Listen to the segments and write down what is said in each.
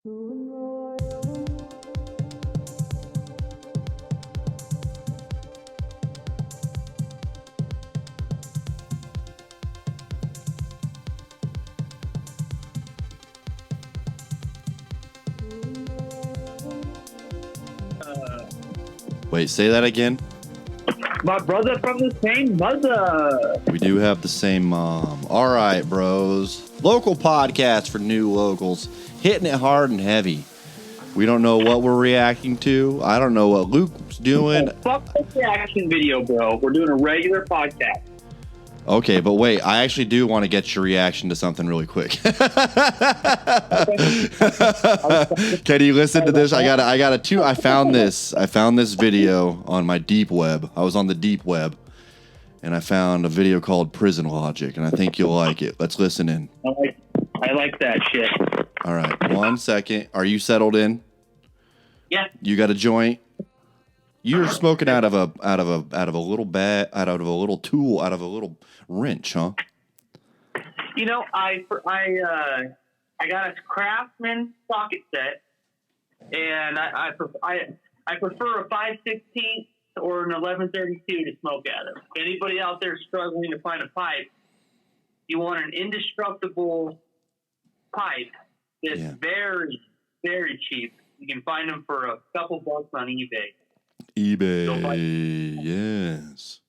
Wait, say that again. My brother from the same mother. We do have the same mom. All right, bros. Local podcast for new locals. Hitting it hard and heavy. We don't know what we're reacting to. I don't know what Luke's doing. Oh, fuck this reaction video, bro. We're doing a regular podcast. Okay, but wait, I actually do want to get your reaction to something really quick. Can you listen to this? I found this video on my deep web. I was on the deep web and I found a video called Prison Logic, and I think you'll like it. Let's listen in. I like that shit. All right, 1 second. Are you settled in? Yeah. You got a joint? You're smoking out of a little bat, out of a little tool, out of a little wrench, huh? You know, I got a Craftsman socket set, and I prefer a 5/16 or an 1132 to smoke out of. If anybody out there struggling to find a pipe, you want an indestructible pipe that's very, very cheap. You can find them for a couple bucks on eBay. Yes.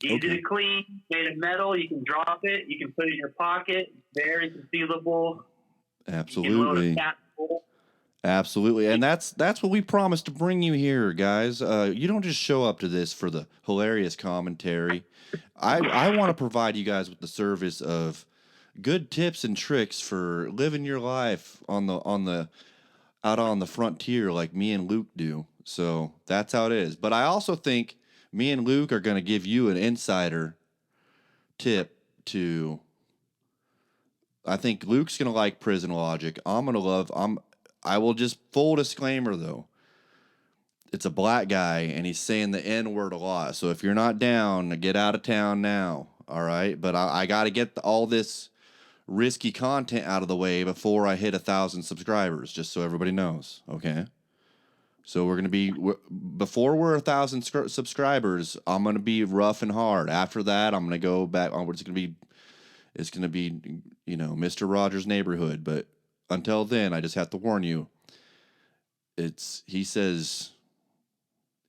Easy to clean, made of metal. You can drop it. You can put it in your pocket. Very concealable. Absolutely. Absolutely. And that's what we promised to bring you here, guys. You don't just show up to this for the hilarious commentary. I want to provide you guys with the service of good tips and tricks for living your life out on the frontier like me and Luke do. So that's how it is. But I also think me and Luke are going to give you an insider tip to. I think Luke's going to like Prison Logic. I will just full disclaimer though. It's a black guy and he's saying the N-word a lot. So if you're not down, get out of town now. All right. But I got to get all this risky content out of the way before I hit 1,000 subscribers, just so everybody knows. Okay. So before we're 1,000 subscribers, I'm going to be rough and hard. After that, I'm going to go back on. It's going to be, Mr. Rogers' Neighborhood. But until then, I just have to warn you. He says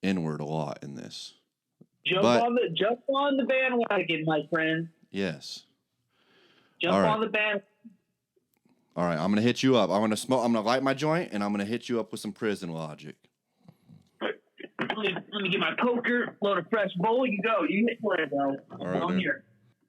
N-word a lot in this. Jump on the bandwagon, my friend. Yes. Jump on the bandwagon. All right, I'm going to hit you up. I'm going to light my joint, and I'm going to hit you up with some Prison Logic. Let me get my poker, load a fresh bowl. You go. You hit play, bro. All right, I'm here.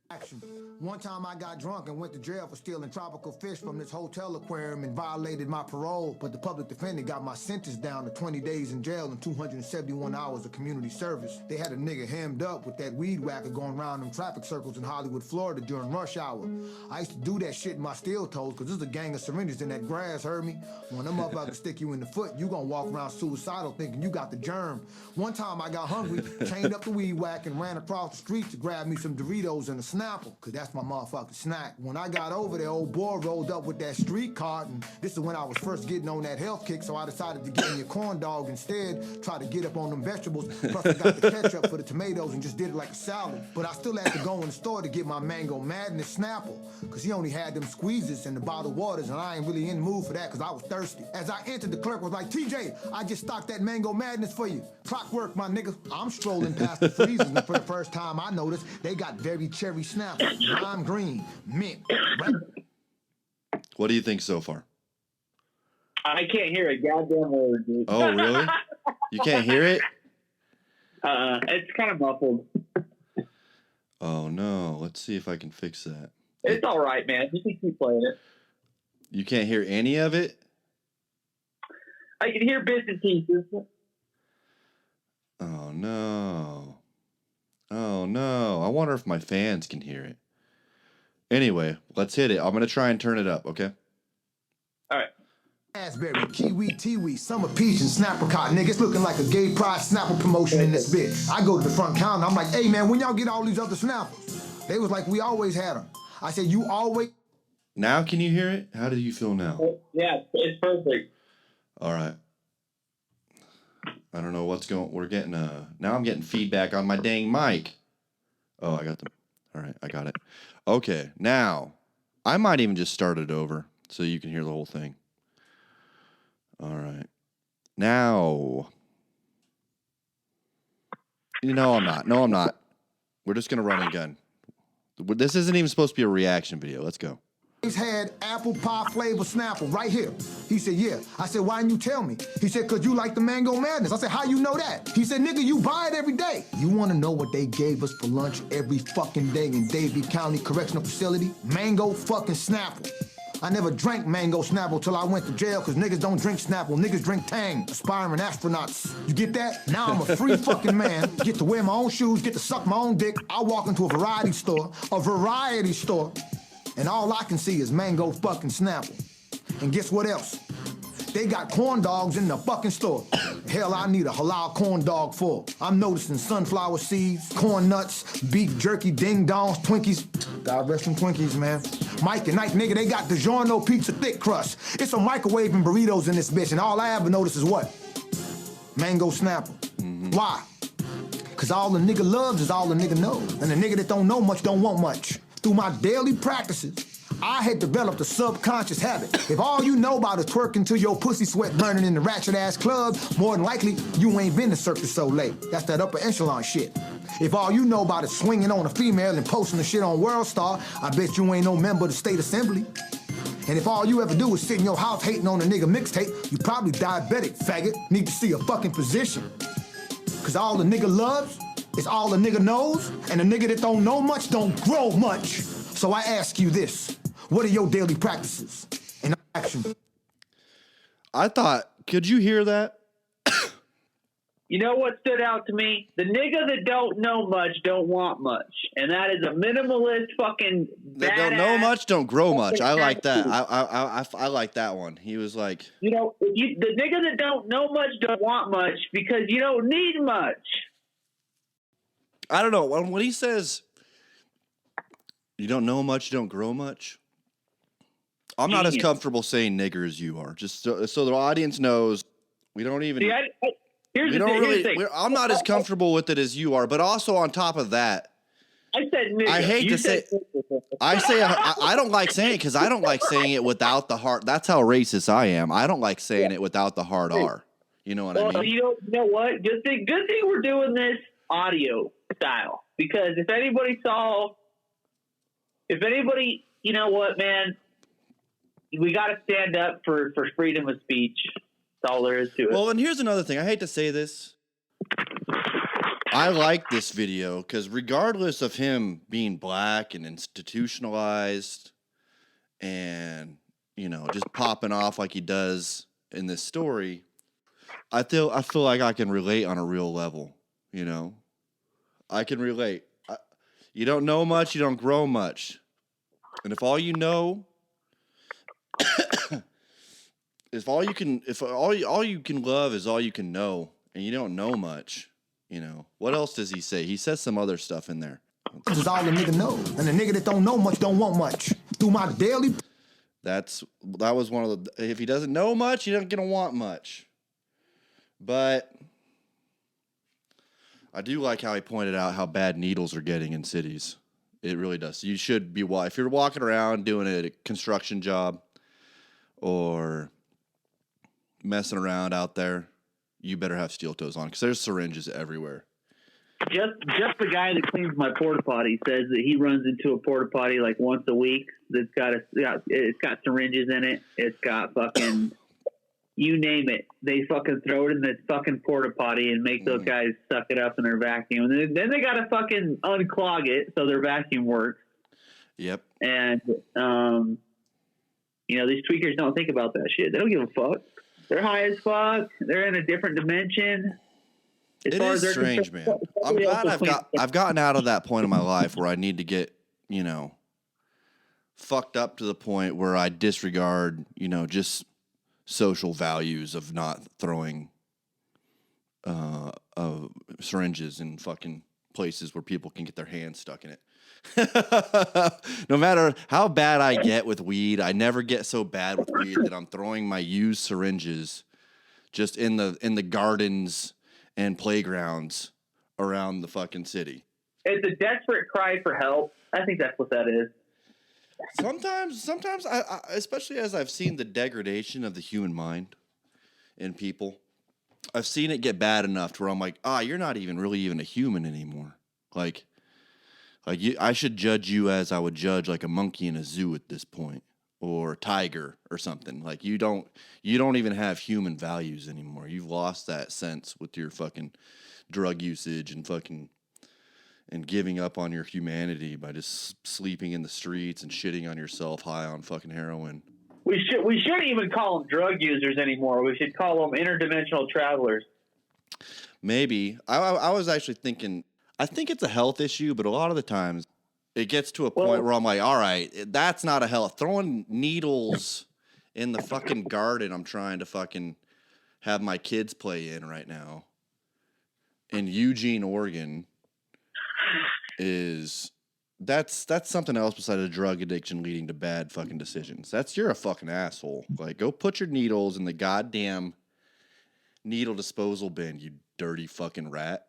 Action. One time I got drunk and went to jail for stealing tropical fish from this hotel aquarium and violated my parole, but the public defender got my sentence down to 20 days in jail and 271 hours of community service. They had a nigga hemmed up with that weed whacker going around them traffic circles in Hollywood, Florida during rush hour. I used to do that shit in my steel toes because there's a gang of syringes in that grass, heard me? When them motherfuckers stick you in the foot, you gonna walk around suicidal thinking you got the germ. One time I got hungry, chained up the weed whack and ran across the street to grab me some Doritos and a Snapple, because that's my motherfucking snack. When I got over there, old boy rolled up with that street card, and this is when I was first getting on that health kick, so I decided to get me a corn dog instead, try to get up on them vegetables, plus I got the ketchup for the tomatoes and just did it like a salad. But I still had to go in the store to get my Mango Madness Snapple, because he only had them squeezes and the bottled waters, and I ain't really in the mood for that because I was thirsty. As I entered, the clerk was like, TJ, I just stocked that Mango Madness for you. Clockwork, my nigga. I'm strolling past the freezers, and for the first time I noticed they got very cherry Snapple, lime green, mint. What do you think so far? I can't hear a goddamn word, dude. Oh, really? You can't hear it? It's kind of muffled. Oh, no. Let's see if I can fix that. It's all right, man. You can keep playing it. You can't hear any of it? I can hear bits and pieces. Oh, no. Oh, no. I wonder if my fans can hear it. Anyway, let's hit it. I'm going to try and turn it up, okay? All right. Raspberry, kiwi, tiwi, summer peach, and snappercot. Nigga, it's looking like a gay pride Snapple promotion in this bitch. I go to the front counter. I'm like, hey, man, when y'all get all these other Snapples? They was like, we always had them. I said, you always... Now can you hear it? How do you feel now? Yeah, it's perfect. All right. I don't know what's going. We're getting now I'm getting feedback on my dang mic. Oh, I got them. All right, I got it. Okay, now I might even just start it over so you can hear the whole thing. All right. Now, no, I'm not. No, I'm not. We're just gonna run a gun. This isn't even supposed to be a reaction video. Let's go. He's had apple pie flavor Snapple right here. He said, yeah. I said, why didn't you tell me? He said, because you like the Mango Madness. I said, how you know that? He said, nigga, you buy it every day. You want to know what they gave us for lunch every fucking day in Davie County Correctional Facility? Mango fucking Snapple. I never drank Mango Snapple till I went to jail because niggas don't drink Snapple. Niggas drink Tang. Aspiring astronauts. You get that? Now I'm a free fucking man. Get to wear my own shoes, get to suck my own dick. I walk into a variety store, and all I can see is Mango fucking Snapple. And guess what else? They got corn dogs in the fucking store. Hell, I need a halal corn dog for. I'm noticing sunflower seeds, corn nuts, beef jerky, ding-dongs, Twinkies. God rest them Twinkies, man. Mike and Ike, nigga, they got DiGiorno pizza thick crust. It's a microwave and burritos in this bitch, and all I ever notice is what? Mango Snapple. Why? Because all the nigga loves is all the nigga knows. And the nigga that don't know much don't want much. Through my daily practices, I had developed a subconscious habit. If all you know about is twerking till your pussy sweat burning in the ratchet-ass club, more than likely, you ain't been to Cirque du Soleil. That's that upper echelon shit. If all you know about is swinging on a female and posting the shit on World Star, I bet you ain't no member of the state assembly. And if all you ever do is sit in your house hating on a nigga mixtape, you probably diabetic, faggot. Need to see a fucking physician. Cause all the nigga loves is all the nigga knows, and the nigga that don't know much don't grow much. So I ask you this, what are your daily practices in action? I thought, could you hear that? You know what stood out to me? The nigga that don't know much don't want much. And that is a minimalist fucking That don't know much, don't grow much. I like that. I like that one. He was like, you know, the nigga that don't know much don't want much because you don't need much. I don't know. When he says, you don't know much, you don't grow much, I'm not as comfortable saying nigger as you are. Just so the audience knows, we don't even... See, here's the thing. I'm not as comfortable with it as you are, but also on top of that, I said nigga. I hate to say... I don't like saying it because I don't like saying it without the hard... That's how racist I am. I don't like saying it without the hard R. You know what I mean? You know what? Good thing we're doing this audio style, because if anybody, you know what, man, we got to stand up for freedom of speech. That's all there is to it. Well, and here's another thing. I hate to say this. I like this video because regardless of him being black and institutionalized and, you know, just popping off like he does in this story, I feel like I can relate on a real level, you know? I can relate. You don't know much, you don't grow much. And if all you know, if all you can love is all you can know, and you don't know much, you know, what else does he say? He says some other stuff in there. This is all the nigga knows, and the nigga that don't know much don't want much. Through my daily... That was one of the... If he doesn't know much, he doesn't gonna want much. But I do like how he pointed out how bad needles are getting in cities. It really does. You should be... If you're walking around doing a construction job or messing around out there, you better have steel toes on because there's syringes everywhere. Just the guy that cleans my porta potty says that he runs into a porta potty like once a week. It's got syringes in it. It's got fucking you name it. They fucking throw it in this fucking porta potty and make those guys suck it up in their vacuum. And then they gotta fucking unclog it so their vacuum works. Yep. And you know, these tweakers don't think about that shit. They don't give a fuck. They're high as fuck. They're in a different dimension. It is strange, man. I'm glad I've gotten out of that point in my life where I need to get, you know, fucked up to the point where I disregard, you know, just social values of not throwing syringes in fucking places where people can get their hands stuck in it. No matter how bad I get with weed, I never get so bad with weed that I'm throwing my used syringes just in the gardens and playgrounds around the fucking city. It's a desperate cry for help. I think that's what that is. Sometimes I especially as I've seen the degradation of the human mind in people, I've seen it get bad enough to where I'm like, you're not even really even a human anymore. Like I should judge you as I would judge like a monkey in a zoo at this point, or a tiger or something. Like you don't even have human values anymore. You've lost that sense with your fucking drug usage and giving up on your humanity by just sleeping in the streets and shitting on yourself high on fucking heroin. We shouldn't even call them drug users anymore. We should call them interdimensional travelers. Maybe. I was actually thinking, I think it's a health issue, but a lot of the times it gets to a point where I'm like, all right, that's not a health. Throwing needles in the fucking garden I'm trying to fucking have my kids play in right now in Eugene, Oregon that's something else besides a drug addiction leading to bad fucking decisions. You're a fucking asshole. Like, go put your needles in the goddamn needle disposal bin, you dirty fucking rat.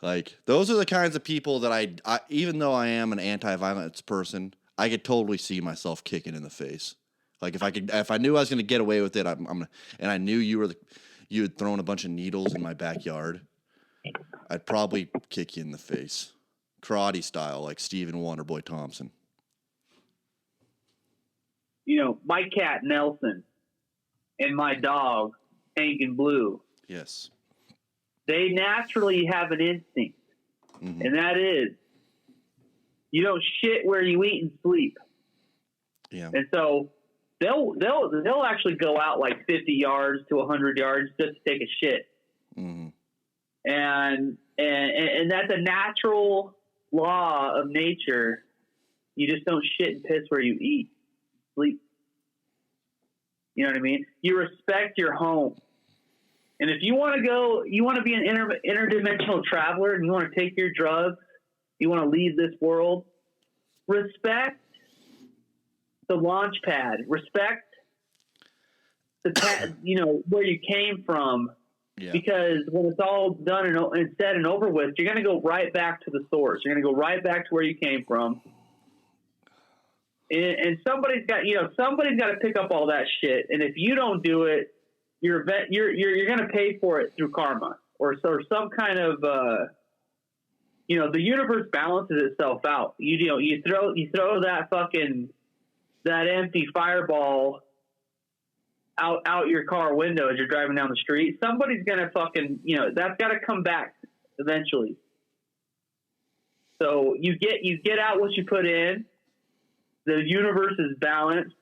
Like, those are the kinds of people that I even though I am an anti-violence person, I could totally see myself kicking in the face. Like, if I knew I was gonna get away with it, and I knew you had thrown a bunch of needles in my backyard, I'd probably kick you in the face. Karate style, like Stephen Wonderboy Thompson. You know, my cat Nelson and my dog Hank and Blue. Yes. They naturally have an instinct. Mm-hmm. And that is, you don't shit where you eat and sleep. Yeah. And so they'll actually go out like 50 yards to 100 yards just to take a shit. Mm-hmm. And that's a natural law of nature. You just don't shit and piss where you eat, sleep. You know what I mean? You respect your home. And if you want to be an interdimensional traveler and you want to take your drugs, you want to leave this world, respect the launch pad, respect the pad, where you came from. Yeah. Because when it's all done and said and over with, you're going to go right back to the source. You're going to go right back to where you came from. And somebody's got to pick up all that shit. And if you don't do it, you're going to pay for it through karma or some kind of, the universe balances itself out. You throw that empty fireball out your car window as you're driving down the street. Somebody's gonna fucking, that's got to come back eventually. So you get out what you put in. The universe is balanced.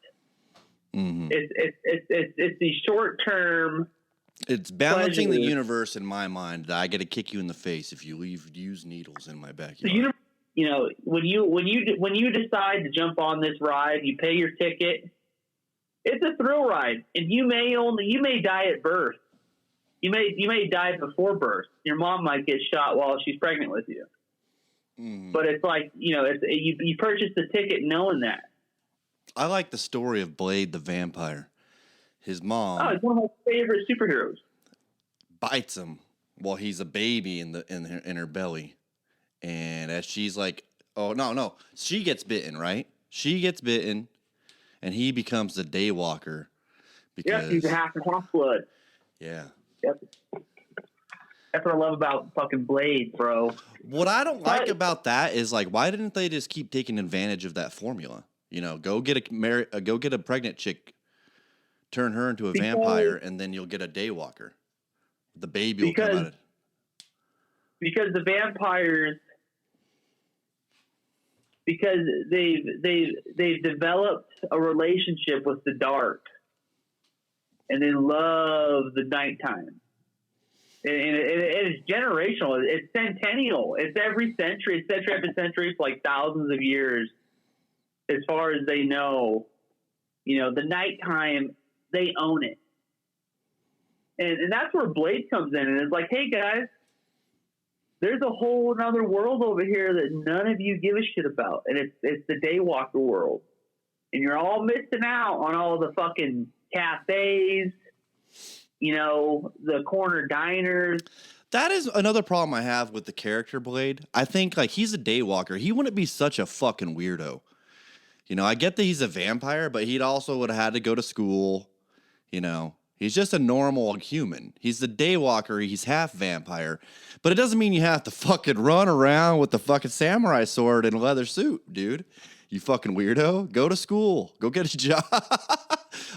Mm-hmm. It's the short term. It's balancing the universe in my mind. I got to kick you in the face if you use needles in my backyard. So when you decide to jump on this ride, you pay your ticket. It's a thrill ride, and you may die at birth. You may die before birth. Your mom might get shot while she's pregnant with you. Mm. But it's like, you purchase the ticket knowing that. I like the story of Blade the Vampire. His mom. Oh, it's one of my favorite superheroes. Bites him while he's a baby in her belly, and as she's like, oh no, she gets bitten, right? She gets bitten. And he becomes the Daywalker. Because he's a half and half blood. Yeah. Yep. That's what I love about fucking Blade, bro. What I don't like about that is, like, why didn't they just keep taking advantage of that formula? Go get a pregnant chick, turn her into a vampire, and then you'll get a Daywalker. The baby will come out of it. Because the vampires. Because they've developed a relationship with the dark, and they love the nighttime. And it's generational. It's centennial. It's every century. It's century after century for like thousands of years. As far as they know, the nighttime, they own it. And that's where Blade comes in, and it's like, hey guys, there's a whole another world over here that none of you give a shit about, and it's the Daywalker world, and you're all missing out on all the fucking cafes, the corner diners. That is another problem I have with the character Blade. I think like he's a Daywalker. He wouldn't be such a fucking weirdo. I get that he's a vampire, but he'd also would have had to go to school. He's just a normal human. He's the Daywalker. He's half vampire. But it doesn't mean you have to fucking run around with the fucking samurai sword and a leather suit, dude. You fucking weirdo. Go to school. Go get a job.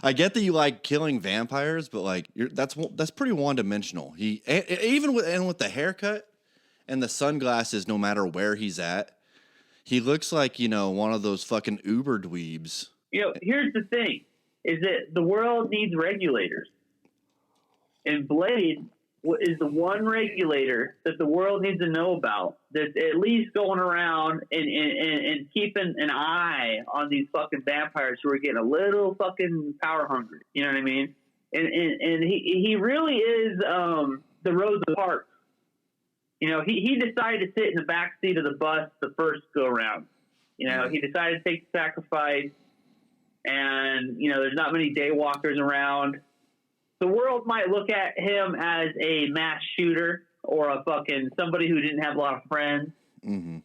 I get that you like killing vampires, but like that's pretty one-dimensional. Even with the haircut and the sunglasses, no matter where he's at, he looks like, one of those fucking Uber dweebs. Here's the thing, is that the world needs regulators. And Blade is the one regulator that the world needs to know about, that's at least going around and keeping an eye on these fucking vampires who are getting a little fucking power hungry. You know what I mean? And he really is the Rosa Parks. He decided to sit in the back seat of the bus the first go around. He decided to take the sacrifice, and there's not many Daywalkers around. The world might look at him as a mass shooter or a fucking somebody who didn't have a lot of friends. Mm-hmm.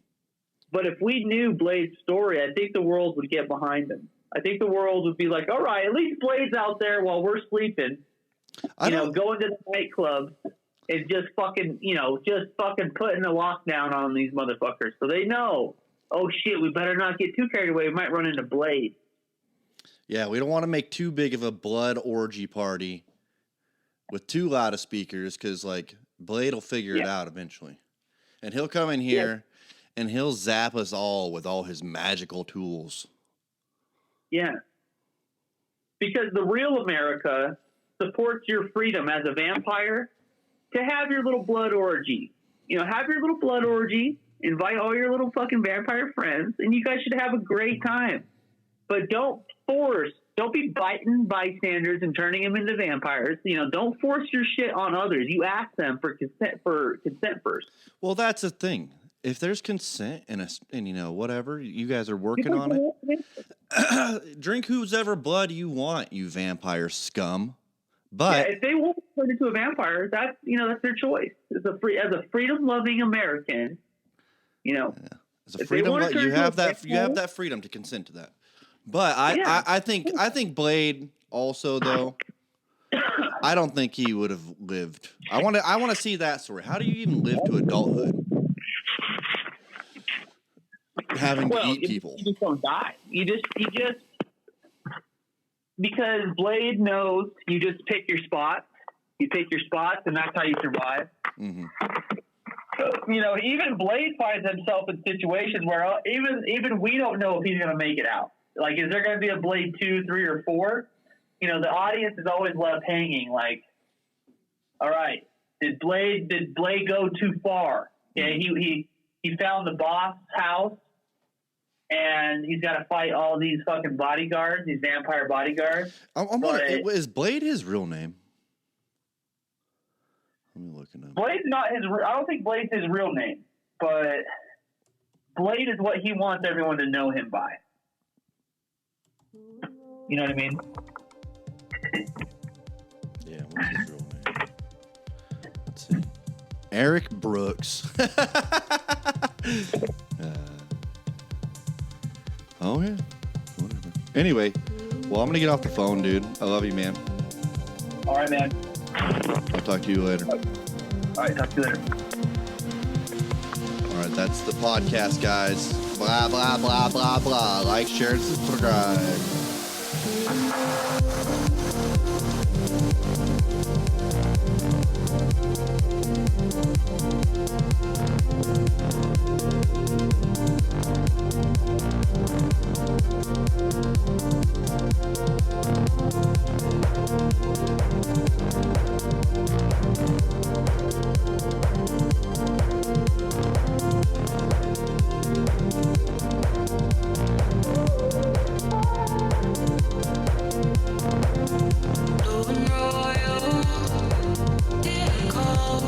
But if we knew Blade's story, I think the world would get behind him. I think the world would be like, all right, at least Blade's out there while we're sleeping, going to the nightclub and just fucking putting a lockdown on these motherfuckers. So they know, oh shit, we better not get too carried away. We might run into Blade. Yeah, we don't want to make too big of a blood orgy party with too loud of speakers, because like Blade will figure it out eventually, and he'll come in here and he'll zap us all with all his magical tools. Yeah, because the real America supports your freedom as a vampire to have your little blood orgy. Have your little blood orgy, invite all your little fucking vampire friends, and you guys should have a great time. But don't be biting bystanders and turning them into vampires. Don't force your shit on others. You ask them for consent first. Well, that's the thing. If there's consent and whatever, you guys are working on it. Drink whosever blood you want, you vampire scum. But if they want to turn into a vampire, that's their choice. As a freedom-loving American, as a freedom, you have that freedom to consent to that. But I think Blade also, though, I don't think he would have lived. I want to see that story. How do you even live to adulthood? Having to eat people. You just don't die. You just because Blade knows you just pick your spots. You pick your spots, and that's how you survive. Mm-hmm. So, even Blade finds himself in situations where even we don't know if he's going to make it out. Like, is there going to be a Blade 2, 3, or 4? The audience is always left hanging. Like, all right, did Blade go too far? Yeah, he found the boss house, and he's got to fight all these fucking bodyguards, these vampire bodyguards. I'm wondering, is Blade his real name? Let me look it up. Blade's not his. I don't think Blade's his real name, but Blade is what he wants everyone to know him by. You know what I mean? Yeah, what's his real name? Let's see. Eric Brooks. Oh, yeah. Whatever. Anyway, well, I'm going to get off the phone, dude. I love you, man. All right, man. I'll talk to you later. All right, talk to you later. All right, that's the podcast, guys. Blah, blah, blah, blah, blah. Like, share, and subscribe. Royal didn't call.